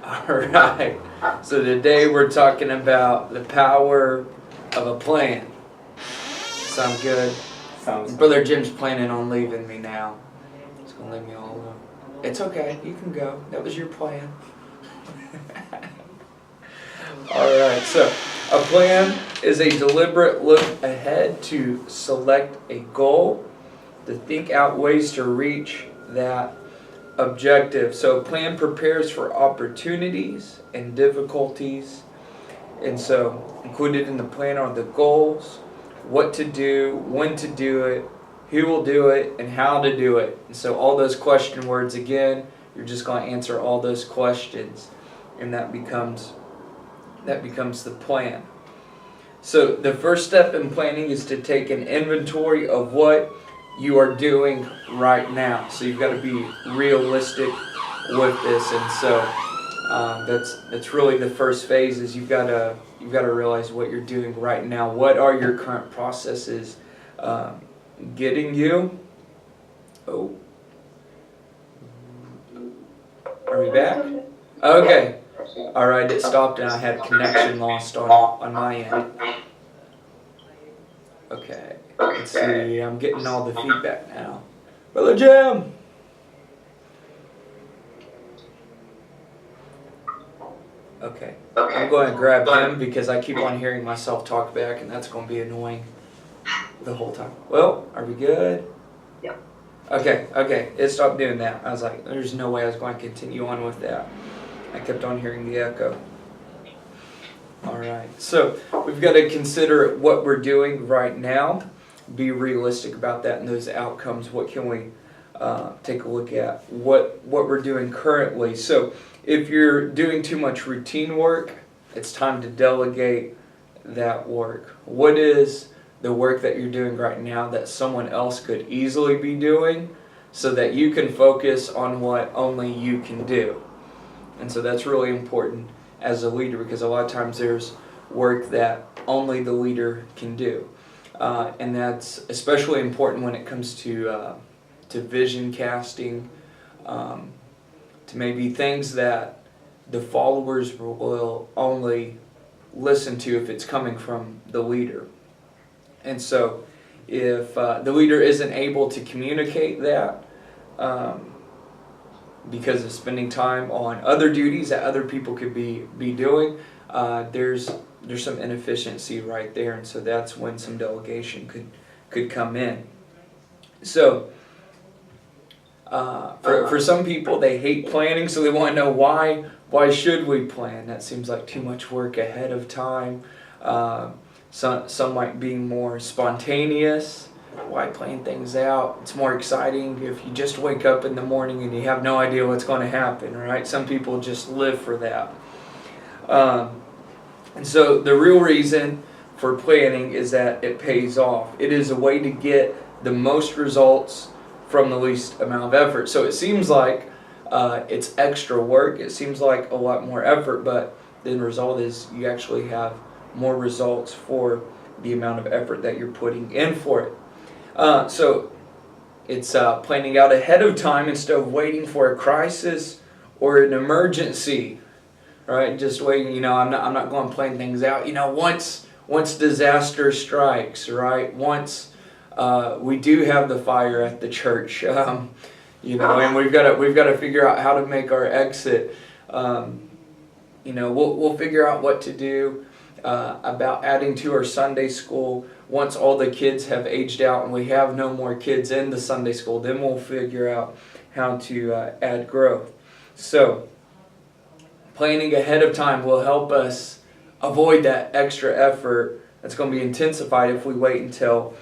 Alright, so today we're talking about the power of a plan. Sound good? Sounds Brother Jim's planning on leaving me now. He's going to leave me all alone. It's okay, you can go. That was your plan. Alright, so a plan is a deliberate look ahead to select a goal, to think out ways to reach that objective. So a plan prepares for opportunities and difficulties. And so included in the plan are the goals, what to do, when to do it, who will do it, and how to do it. And so all those question words, again, you're just going to answer all those questions, and that becomes the plan. So the first step in planning is to take an inventory of what you are doing right now. So you've got to be realistic with this, and so that's really the first phase. Is you've got to realize what you're doing right now. What are your current processes getting you? Oh, are we back? Okay. All right, it stopped and I had connection lost on my end. Okay, let's see. I'm getting all the feedback now. Brother Jim! Okay, I'm going to grab him because I keep on hearing myself talk back, and that's going to be annoying the whole time. Well, are we good? Yeah. Okay, it stopped doing that. I was like, there's no way I was going to continue on with that. I kept on hearing the echo. Alright, so we've got to consider what we're doing right now, be realistic about that and those outcomes. What can we take a look at? What we're doing currently. So if you're doing too much routine work, it's time to delegate that work. What is the work that you're doing right now that someone else could easily be doing so that you can focus on what only you can do? And so that's really important as a leader, because a lot of times there's work that only the leader can do. And that's especially important when it comes to vision casting, to maybe things that the followers will only listen to if it's coming from the leader. And so if the leader isn't able to communicate that, because of spending time on other duties that other people could be doing, there's some inefficiency right there, and so that's when some delegation could come in. So for some people, they hate planning, so they want to know why should we plan? That seems like too much work ahead of time. Some might be more spontaneous. Why plan things out? It's more exciting if you just wake up in the morning and you have no idea what's going to happen, right? Some people just live for that. And so the real reason for planning is that it pays off. It is a way to get the most results from the least amount of effort. So it seems like it's extra work. It seems like a lot more effort, but the result is you actually have more results for the amount of effort that you're putting in for it. So it's planning out ahead of time instead of waiting for a crisis or an emergency, right? Just waiting. I'm not going to plan things out. Once disaster strikes, right? Once we do have the fire at the church, and we've got to figure out how to make our exit. We'll figure out what to do about adding to our Sunday school. Once all the kids have aged out and we have no more kids in the Sunday school, then we'll figure out how to add growth. So planning ahead of time will help us avoid that extra effort that's going to be intensified if we wait until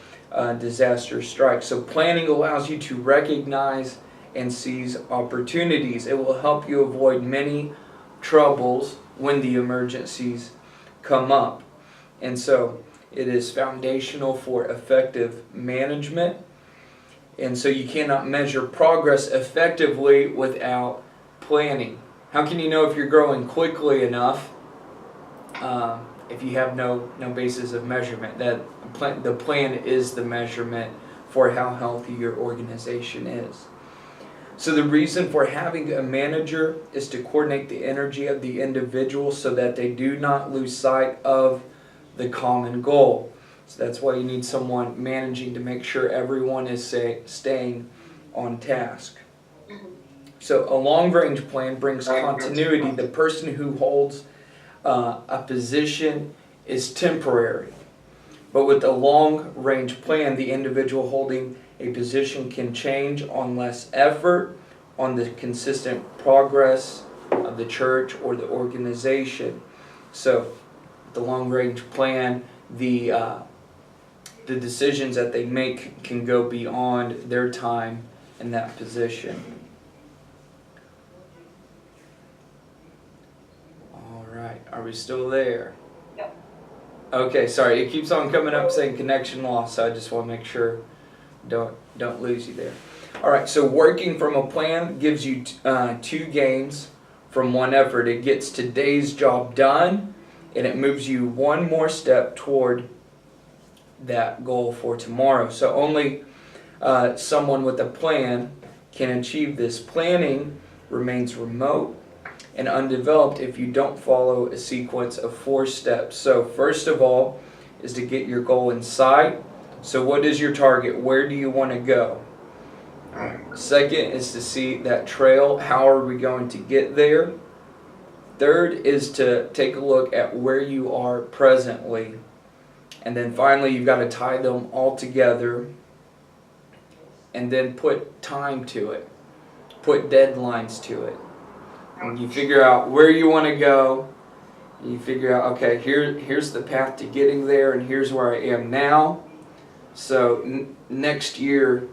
disaster strikes. So planning allows you to recognize and seize opportunities. It will help you avoid many troubles when the emergencies come up. And so it is foundational for effective management. And so you cannot measure progress effectively without planning. How can you know if you're growing quickly enough if you have no basis of measurement? The plan is the measurement for how healthy your organization is. So the reason for having a manager is to coordinate the energy of the individual so that they do not lose sight of the common goal. So that's why you need someone managing to make sure everyone is staying on task. So a long-range plan brings continuity. The person who holds a position is temporary. But with a long-range plan, the individual holding a position can change on less effort, on the consistent progress of the church or the organization. So the long-range plan, the decisions that they make can go beyond their time in that position. All right, are we still there? Yep. Okay, sorry, it keeps on coming up saying connection lost, so I just want to make sure don't lose you there. All right, so working from a plan gives you two gains from one effort. It gets today's job done, and it moves you one more step toward that goal for tomorrow. So only someone with a plan can achieve this. Planning remains remote and undeveloped if you don't follow a sequence of 4 steps. So first of all is to get your goal in sight. So what is your target? Where do you want to go? Second is to see that trail. How are we going to get there? Third is to take a look at where you are presently. And then finally, you've got to tie them all together and then put time to it. Put deadlines to it. And you figure out where you want to go. And you figure out, okay, here's the path to getting there, and here's where I am now. So next year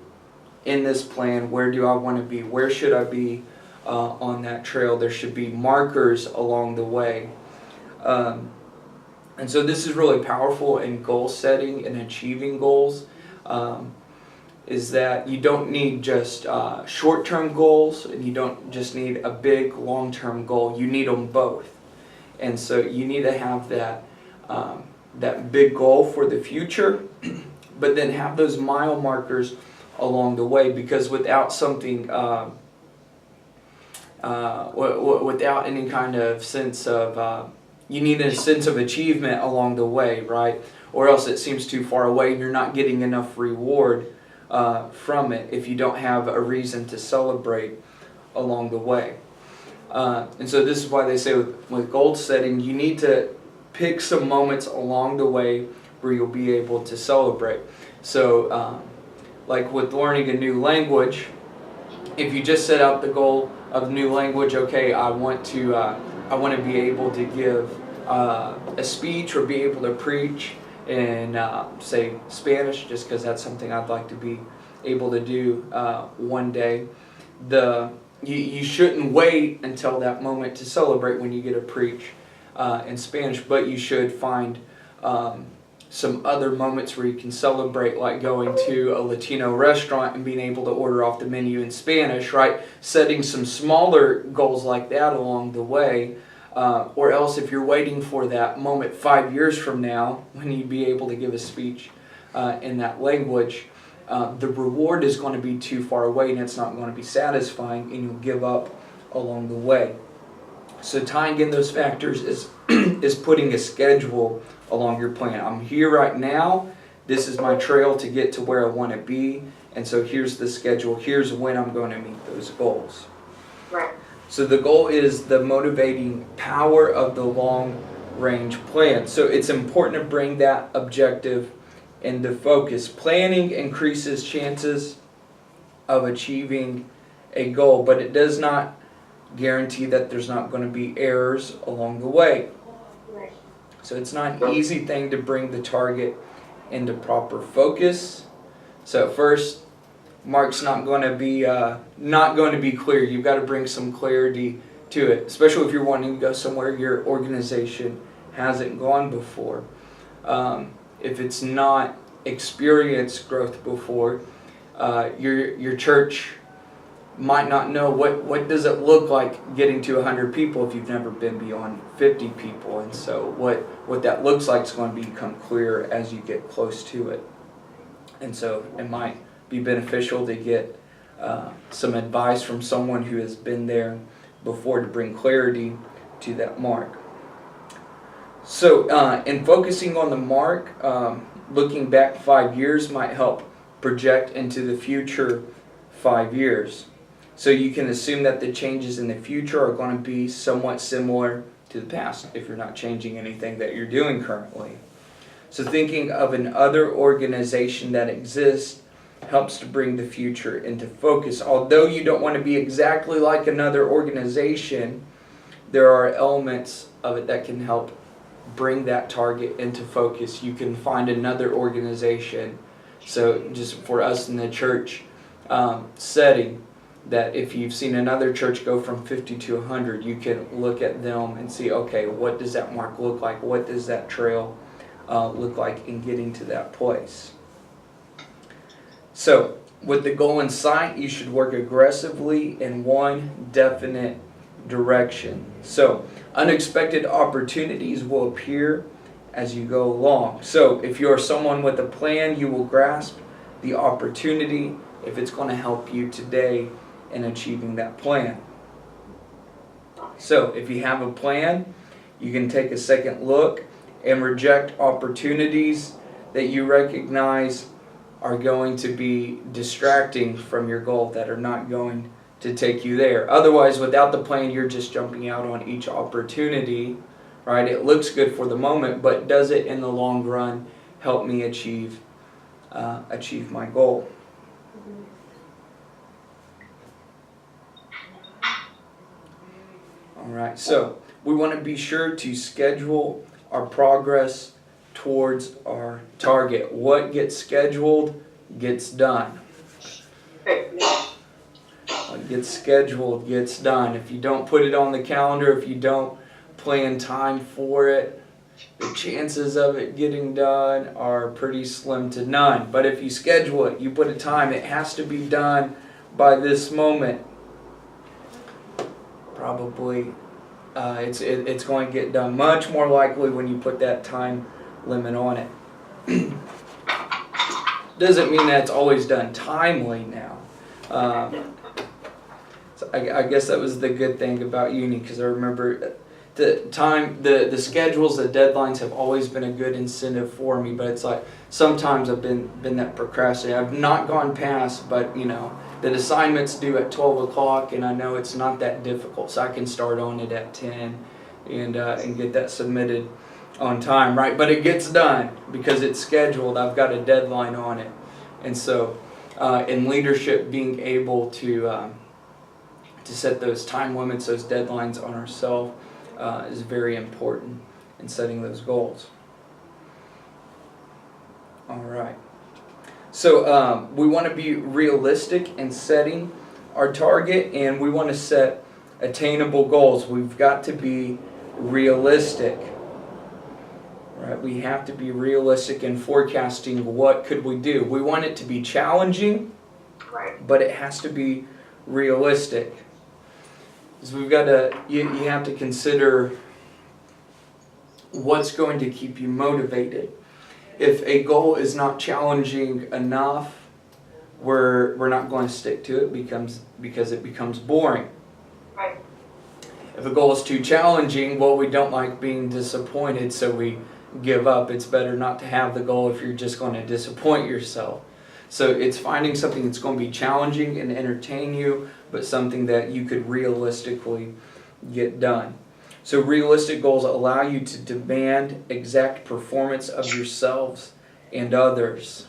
in this plan, where do I want to be? Where should I be on that trail? There should be markers along the way. And so this is really powerful in goal setting and achieving goals, is that you don't need just short-term goals, and you don't just need a big long-term goal. You need them both. And so you need to have that big goal for the future, but then have those mile markers along the way, because without something, without any kind of sense of, you need a sense of achievement along the way, right? Or else it seems too far away and you're not getting enough reward from it if you don't have a reason to celebrate along the way. And so this is why they say with goal setting, you need to pick some moments along the way where you'll be able to celebrate. So like with learning a new language, if you just set out the goal of new language, okay, I want to be able to give a speech or be able to preach in, say, Spanish, just because that's something I'd like to be able to do one day. You shouldn't wait until that moment to celebrate when you get to preach in Spanish, but you should find some other moments where you can celebrate, like going to a Latino restaurant and being able to order off the menu in Spanish, right? Setting some smaller goals like that along the way. Or else if you're waiting for that moment 5 years from now when you'd be able to give a speech in that language, the reward is going to be too far away and it's not going to be satisfying, and you'll give up along the way. So tying in those factors is putting a schedule along your plan. I'm here right now. This is my trail to get to where I want to be. And so here's the schedule. Here's when I'm going to meet those goals. Right. So the goal is the motivating power of the long-range plan. So it's important to bring that objective into focus. Planning increases chances of achieving a goal, but it does not guarantee that there's not going to be errors along the way. Right. So it's not an easy thing to bring the target into proper focus. So at first, Mark's not going to be clear. You've got to bring some clarity to it, especially if you're wanting to go somewhere your organization hasn't gone before. If it's not experienced growth before, your church might not know what does it look like getting to 100 people if you've never been beyond 50 people. And so what that looks like is going to become clearer as you get close to it. And so it might be beneficial to get some advice from someone who has been there before to bring clarity to that mark. So in focusing on the mark, looking back 5 years might help project into the future 5 years. So you can assume that the changes in the future are going to be somewhat similar to the past if you're not changing anything that you're doing currently. So thinking of an other organization that exists helps to bring the future into focus. Although you don't want to be exactly like another organization, there are elements of it that can help bring that target into focus. You can find another organization. So just for us in the church setting, that if you've seen another church go from 50 to 100, you can look at them and see, okay, what does that mark look like? What does that trail look like in getting to that place? So with the goal in sight, you should work aggressively in one definite direction. So unexpected opportunities will appear as you go along. So if you're someone with a plan, you will grasp the opportunity if it's going to help you today in achieving that plan. So if you have a plan, you can take a second look and reject opportunities that you recognize are going to be distracting from your goal, that are not going to take you there. Otherwise, without the plan, you're just jumping out on each opportunity, right? It looks good for the moment, but does it in the long run help me achieve my goal? Alright, so we want to be sure to schedule our progress towards our target. What gets scheduled gets done. What gets scheduled gets done. If you don't put it on the calendar, if you don't plan time for it, the chances of it getting done are pretty slim to none. But if you schedule it, you put a time, it has to be done by this moment. Probably it's going to get done much more likely when you put that time limit on it. Doesn't mean that it's always done timely now. So I guess that was the good thing about uni, because I remember the schedules, the deadlines have always been a good incentive for me. But it's like sometimes I've been that procrastinator. I've not gone past, but the assignment's due at 12 o'clock, and I know it's not that difficult, so I can start on it at 10 and get that submitted on time, right? But it gets done because it's scheduled. I've got a deadline on it. And so in leadership, being able to set those time limits, those deadlines on ourselves is very important in setting those goals. All right. So we want to be realistic in setting our target, and we want to set attainable goals. We've got to be realistic. Right? We have to be realistic in forecasting what could we do. We want it to be challenging, but it has to be realistic. Because we've got to, you have to consider what's going to keep you motivated. If a goal is not challenging enough, we're not going to stick to it because it becomes boring. Right. If a goal is too challenging, well, we don't like being disappointed, so we give up. It's better not to have the goal if you're just going to disappoint yourself. So it's finding something that's going to be challenging and entertain you, but something that you could realistically get done. So realistic goals allow you to demand exact performance of yourselves and others.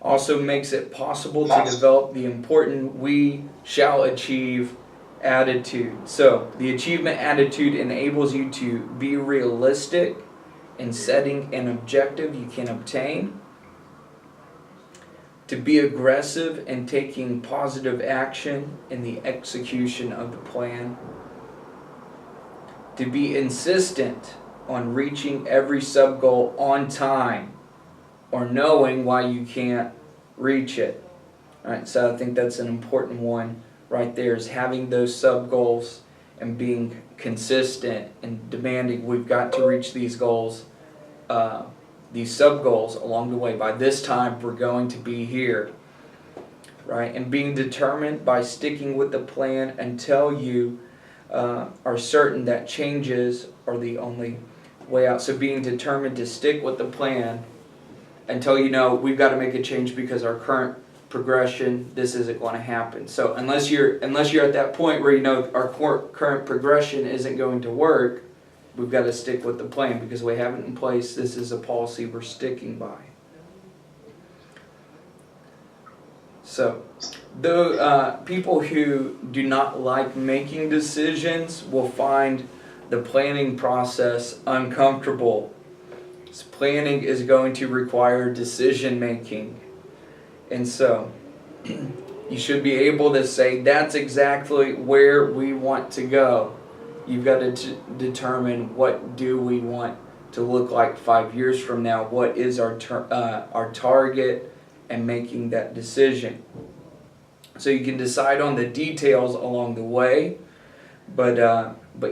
Also makes it possible to develop the important "we shall achieve" attitude. So the achievement attitude enables you to be realistic in setting an objective you can obtain, to be aggressive in taking positive action in the execution of the plan, to be insistent on reaching every sub-goal on time or knowing why you can't reach it. All right, so I think that's an important one right there, is having those sub-goals and being consistent and demanding we've got to reach these goals these sub-goals along the way. By this time, we're going to be here, right? And being determined by sticking with the plan until you are certain that changes are the only way out. So being determined to stick with the plan until you know we've got to make a change because our current progression, this isn't going to happen. So unless you're at that point where you know our current progression isn't going to work, we've got to stick with the plan because we have it in place. This is a policy we're sticking by. So the people who do not like making decisions will find the planning process uncomfortable. So planning is going to require decision making. And so you should be able to say, that's exactly where we want to go. You've got to determine what do we want to look like 5 years from now. What is our target, and making that decision. So you can decide on the details along the way, but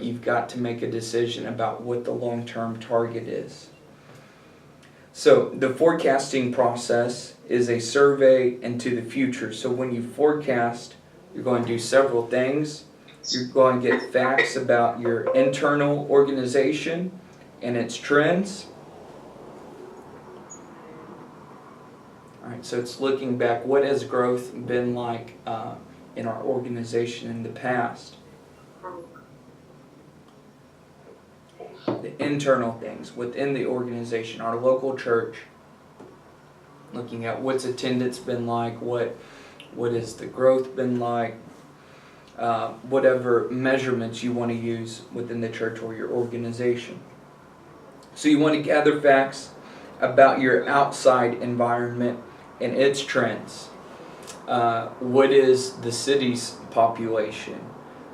you've got to make a decision about what the long-term target is. So the forecasting process is a survey into the future. So when you forecast, you're going to do several things. You're going to get facts about your internal organization and its trends. All right, so it's looking back, what has growth been like in our organization in the past? The internal things within the organization, our local church, looking at what's attendance been like, what has the growth been like, whatever measurements you want to use within the church or your organization. So you want to gather facts about your outside environment and its trends. What is the city's population?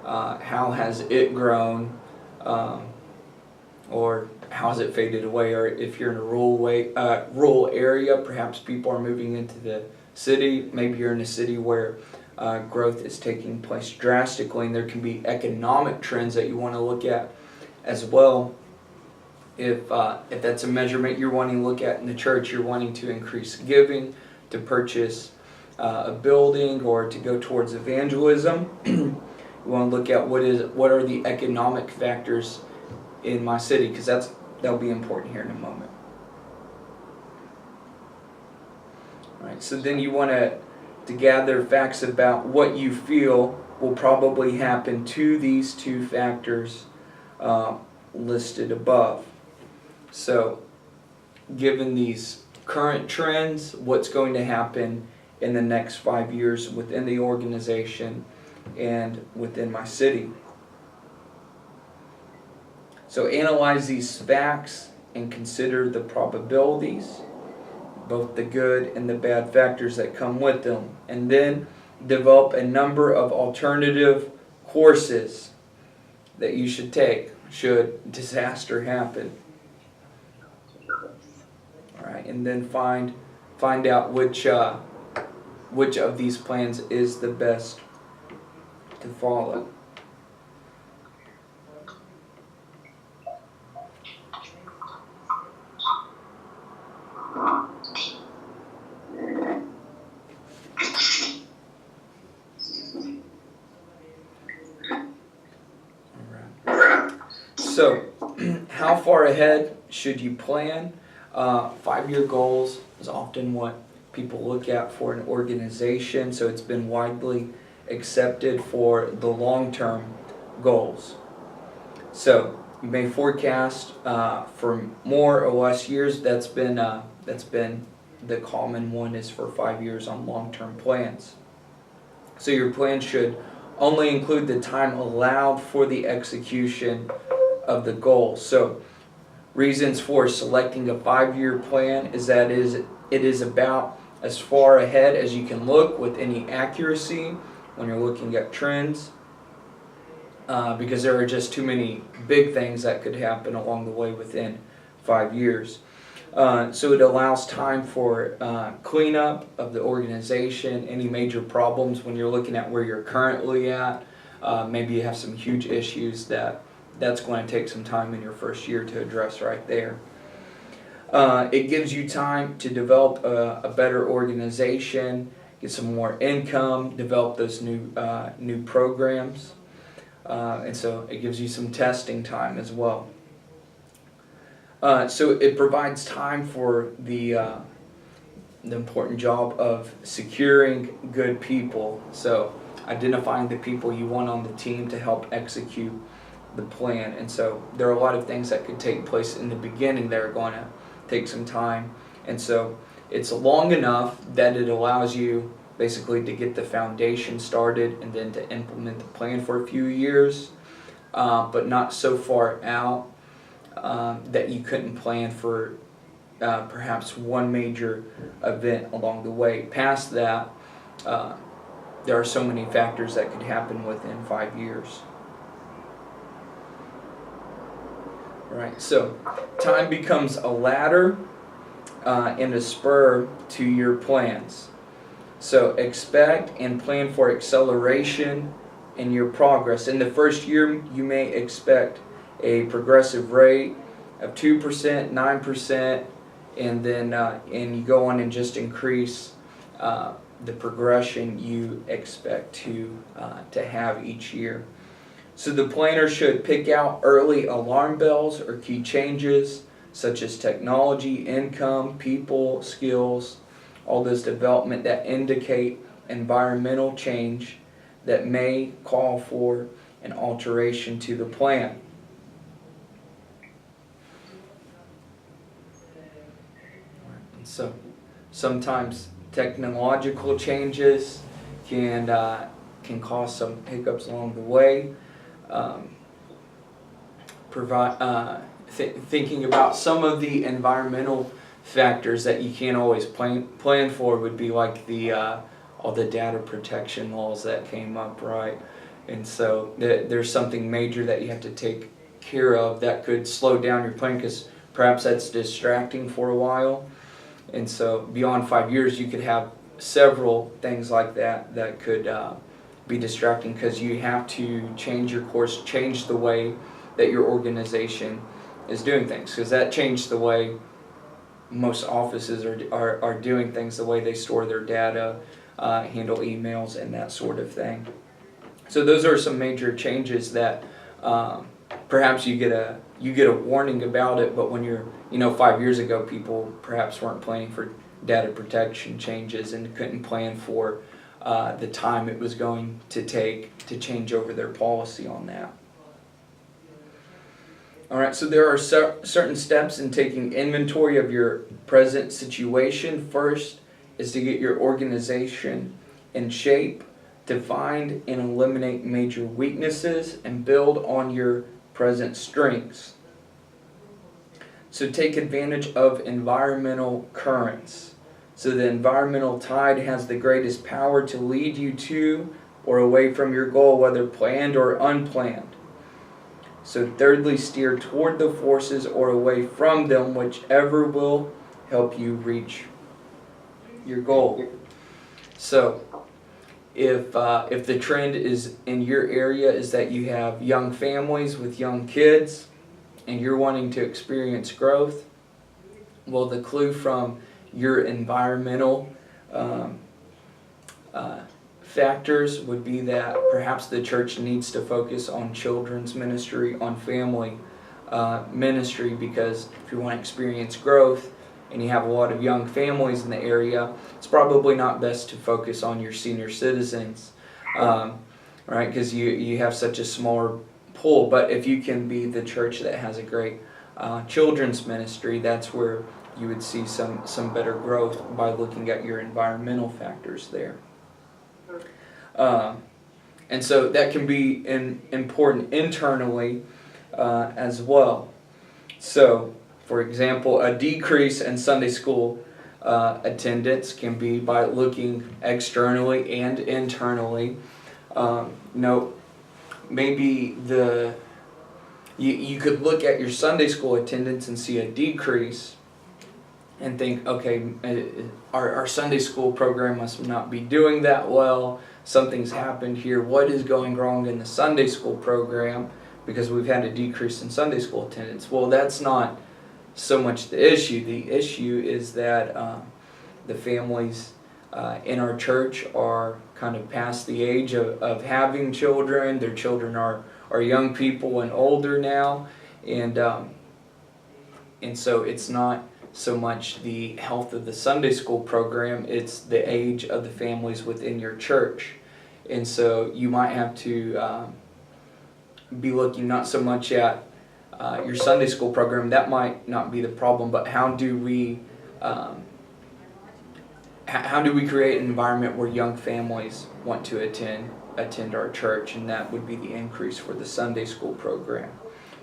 How has it grown? Or how has it faded away? Or if you're in a rural area, perhaps people are moving into the city. Maybe you're in a city where growth is taking place drastically, and there can be economic trends that you want to look at as well. If that's a measurement you're wanting to look at in the church, you're wanting to increase giving, to purchase a building, or to go towards evangelism. You want to look at what are the economic factors in my city, because that'll be important here in a moment. All right, so then you want to gather facts about what you feel will probably happen to these two factors listed above. So, given these current trends, what's going to happen in the next 5 years within the organization and within my city? So analyze these facts and consider the probabilities, both the good and the bad factors that come with them, and then develop a number of alternative courses that you should take should disaster happen. All right, and then find out which of these plans is the best to follow. So, how far ahead should you plan? 5-year goals is often what people look at for an organization, so it's been widely accepted for the long-term goals. So, you may forecast for more or less years. That's been the common one, is for 5 years on long-term plans. So your plan should only include the time allowed for the execution of the goal. So reasons for selecting a 5-year plan is that it is about as far ahead as you can look with any accuracy when you're looking at trends, because there are just too many big things that could happen along the way within 5 years. So it allows time for cleanup of the organization, any major problems when you're looking at where you're currently at. Maybe you have some huge issues that's going to take some time in your first year to address right there. It gives you time to develop a better organization, get some more income, develop those new programs, and so it gives you some testing time as well. So it provides time for the important job of securing good people. So identifying the people you want on the team to help execute the plan. And so there are a lot of things that could take place in the beginning that are going to take some time. And so it's long enough that it allows you basically to get the foundation started and then to implement the plan for a few years, but not so far out that you couldn't plan for perhaps one major event along the way. Past that, there are so many factors that could happen within 5 years. Right, so time becomes a ladder and a spur to your plans. So expect and plan for acceleration in your progress. In the first year, you may expect a progressive rate of 2%, 9%, and then and you go on and just increase the progression you expect to have each year. So the planner should pick out early alarm bells or key changes such as technology, income, people, skills, all those development that indicate environmental change that may call for an alteration to the plan. So sometimes technological changes can cause some hiccups along the way. Thinking about some of the environmental factors that you can't always plan for would be like all the data protection laws that came up, right? And so there's something major that you have to take care of that could slow down your plan because perhaps that's distracting for a while. And so beyond 5 years, you could have several things like that that could be distracting because you have to change your course, change the way that your organization is doing things, because that changed the way most offices are doing things, the way they store their data, handle emails, and that sort of thing. So those are some major changes that perhaps you get a warning about it, but when you're 5 years ago, people perhaps weren't planning for data protection changes and couldn't plan for the time it was going to take to change over their policy on that. Alright, so there are certain steps in taking inventory of your present situation. First is to get your organization in shape, to find and eliminate major weaknesses, and build on your present strengths. So take advantage of environmental currents. So the environmental tide has the greatest power to lead you to or away from your goal, whether planned or unplanned. So thirdly, steer toward the forces or away from them, whichever will help you reach your goal. So if the trend is in your area is that you have young families with young kids and you're wanting to experience growth, well, the clue from your environmental factors would be that perhaps the church needs to focus on children's ministry, on family ministry, because if you want to experience growth and you have a lot of young families in the area, it's probably not best to focus on your senior citizens, right? Because you have such a smaller pool. But if you can be the church that has a great children's ministry, that's where you would see some better growth by looking at your environmental factors there. And so that can be important internally as well. So, for example, a decrease in Sunday school attendance can be by looking externally and internally. Maybe you could look at your Sunday school attendance and see a decrease and think, okay, our Sunday school program must not be doing that well. Something's happened here. What is going wrong in the Sunday school program? Because we've had a decrease in Sunday school attendance. Well, that's not so much the issue. The issue is that the families in our church are kind of past the age of having children. Their children are young people and older now, and so it's not so much the health of the Sunday school program, it's the age of the families within your church. And so you might have to be looking not so much at your Sunday school program. That might not be the problem, but how do we create an environment where young families want to attend our church? And that would be the increase for the Sunday school program.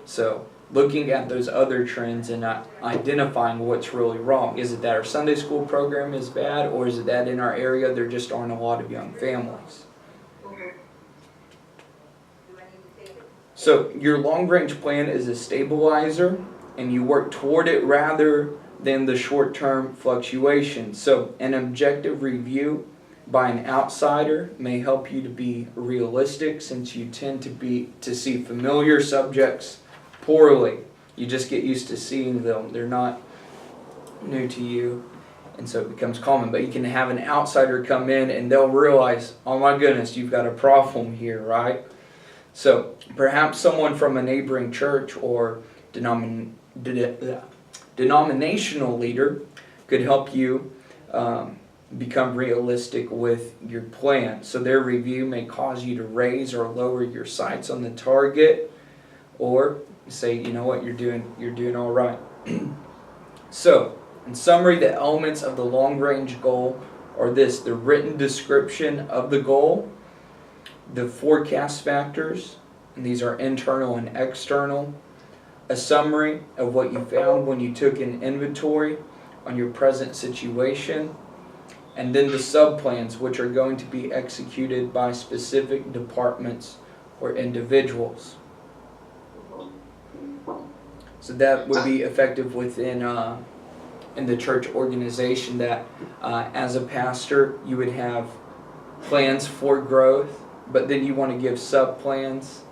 So looking at those other trends and identifying what's really wrong. Is it that our Sunday school program is bad, or is it that in our area there just aren't a lot of young families? So your long-range plan is a stabilizer, and you work toward it rather than the short-term fluctuations. So an objective review by an outsider may help you to be realistic, since you tend to see familiar subjects poorly. You just get used to seeing them. They're not new to you, and so it becomes common. But you can have an outsider come in and they'll realize, oh my goodness, you've got a problem here, right? So perhaps someone from a neighboring church or denominational leader could help you become realistic with your plan. So their review may cause you to raise or lower your sights on the target, or say, you know what, you're doing all right. So, in summary, the elements of the long-range goal are this: the written description of the goal, the forecast factors, and these are internal and external, a summary of what you found when you took an inventory on your present situation, and then the sub-plans, which are going to be executed by specific departments or individuals. So that would be effective within in the church organization, that as a pastor you would have plans for growth, but then you want to give sub-plans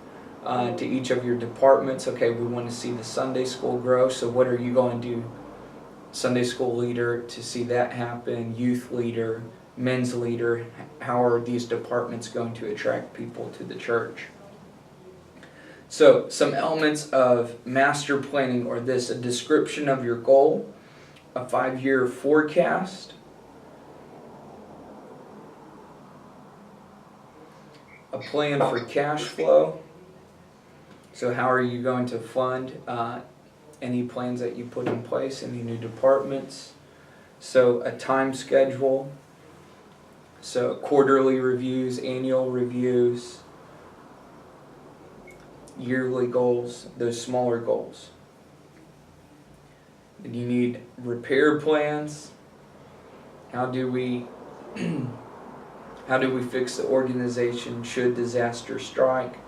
to each of your departments. Okay, we want to see the Sunday school grow, so what are you going to do, Sunday school leader, to see that happen, youth leader, men's leader? How are these departments going to attract people to the church? So some elements of master planning are this: a description of your goal, a 5-year forecast, a plan for cash flow. So how are you going to fund any plans that you put in place, any new departments? So a time schedule, so quarterly reviews, annual reviews, yearly goals, those smaller goals. Then you need repair plans. How do we fix the organization should disaster strike?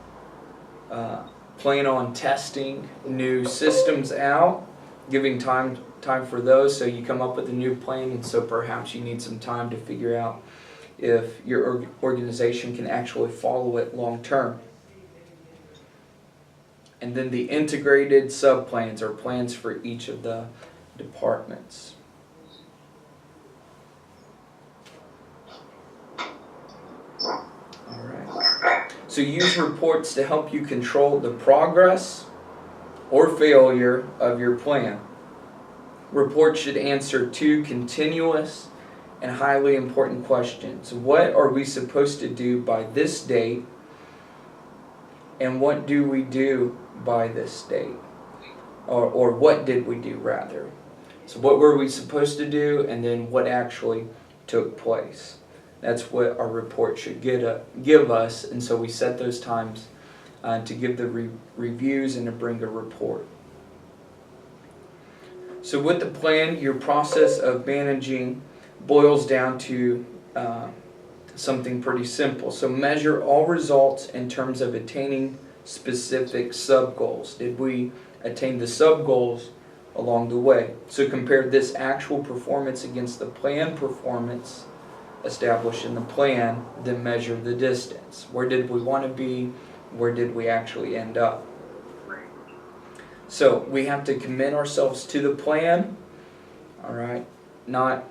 Plan on testing new systems out, giving time for those, so you come up with a new plan, and so perhaps you need some time to figure out if your organization can actually follow it long term. And then the integrated sub-plans are plans for each of the departments. Alright. So use reports to help you control the progress or failure of your plan. Reports should answer 2 continuous and highly important questions. What are we supposed to do by this date? And what do we do by this date? Or what did we do, rather? So what were we supposed to do, and then what actually took place? That's what our report should give us, and so we set those times to give the reviews and to bring a report. So with the plan, your process of managing boils down to something pretty simple. So measure all results in terms of attaining specific sub-goals. Did we attain the sub-goals along the way? So compare this actual performance against the planned performance established in the plan, then measure the distance. Where did we want to be? Where did we actually end up? So we have to commit ourselves to the plan, all right? Not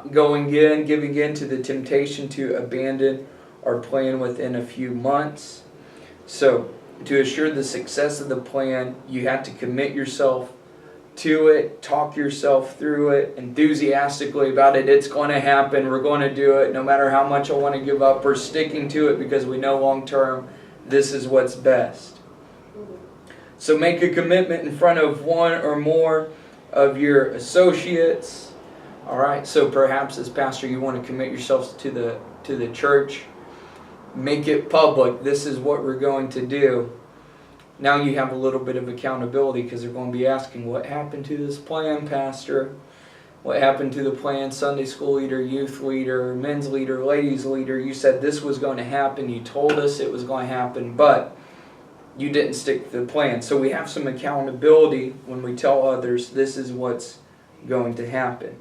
giving in to the temptation to abandon our plan within a few months. So to assure the success of the plan, you have to commit yourself to it, talk yourself through it, enthusiastically about it. It's going to happen. We're going to do it no matter how much I want to give up. We're sticking to it because we know long term this is what's best. So make a commitment in front of one or more of your associates. All right. So perhaps as pastor, you want to commit yourselves to the church. Make it public. This is what we're going to do. Now you have a little bit of accountability because they're going to be asking, what happened to this plan, pastor? What happened to the plan, Sunday school leader, youth leader, men's leader, ladies leader? You said this was going to happen. You told us it was going to happen, but you didn't stick to the plan. So we have some accountability when we tell others this is what's going to happen.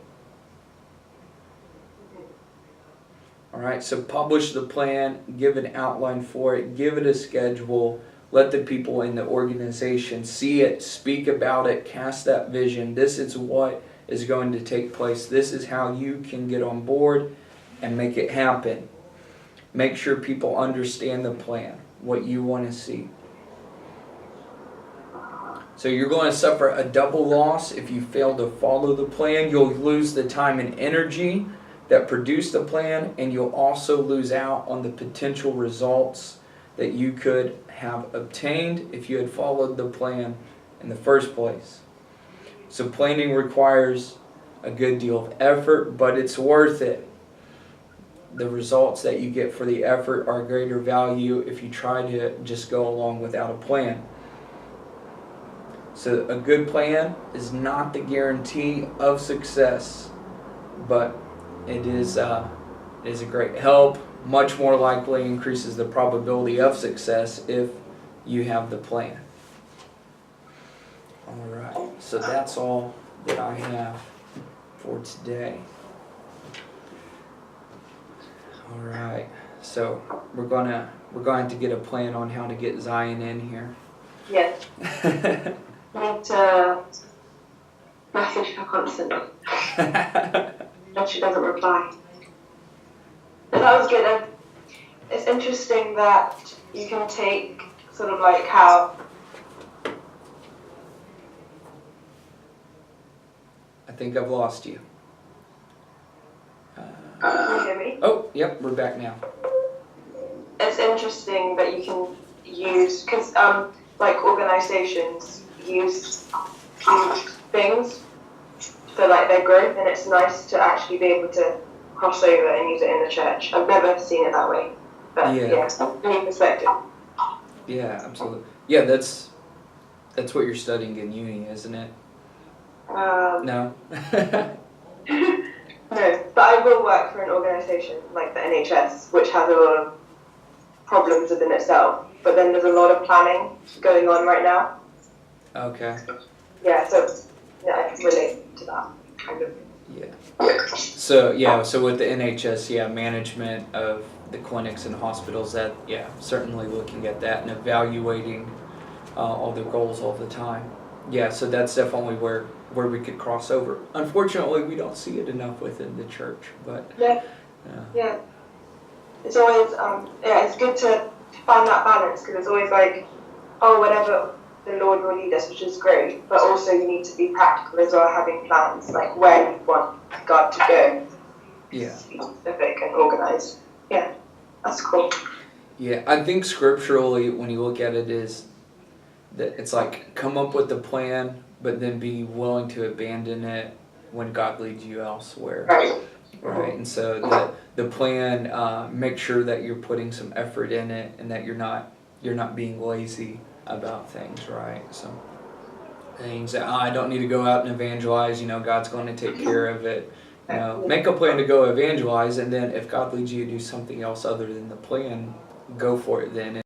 All right, so publish the plan, give an outline for it, give it a schedule. Let the people in the organization see it, speak about it, cast that vision. This is what is going to take place. This is how you can get on board and make it happen. Make sure people understand the plan, what you want to see. So you're going to suffer a double loss if you fail to follow the plan. You'll lose the time and energy that produced the plan, and you'll also lose out on the potential results that you could have obtained if you had followed the plan in the first place. So planning requires a good deal of effort, but it's worth it. The results that you get for the effort are greater value if you try to just go along without a plan. So a good plan is not the guarantee of success, but it is a great help. Much more likely increases the probability of success if you have the plan. All right, so that's all that I have for today. All right, so we're going to get a plan on how to get Zion in here. Yes. Need to message her constantly. But she doesn't reply. But that was good. It's interesting that you can take sort of like how... I think I've lost you. Can you hear me? Oh, yep, we're back now. It's interesting that you can use, because like organizations use things for like their growth, and it's nice to actually be able to cross over and use it in the church. I've never seen it that way, but yeah, new perspective. Yeah, absolutely. Yeah, that's what you're studying in uni, isn't it? No. No, but I will work for an organisation like the NHS, which has a lot of problems within itself, but then there's a lot of planning going on right now. Okay. Yeah, so yeah, I can relate to that kind of. Yeah. So with the NHS, management of the clinics and hospitals, that certainly looking at that and evaluating all the goals all the time. Yeah, so that's definitely where we could cross over. Unfortunately, we don't see it enough within the church, but yeah. It's always it's good to find that balance, because it's always like, oh, whatever the Lord will lead us, which is great, but also you need to be practical as well, having plans like where you want God to go. Yeah. Specific and organized. Yeah, that's cool. Yeah, I think scripturally, when you look at it, is that it's like come up with the plan, but then be willing to abandon it when God leads you elsewhere. Right. And so the plan, make sure that you're putting some effort in it, and that you're not being lazy about things, right? So things that I don't need to go out and evangelize, God's going to take care of it. Make a plan to go evangelize, and then if God leads you to do something else other than the plan, go for it then.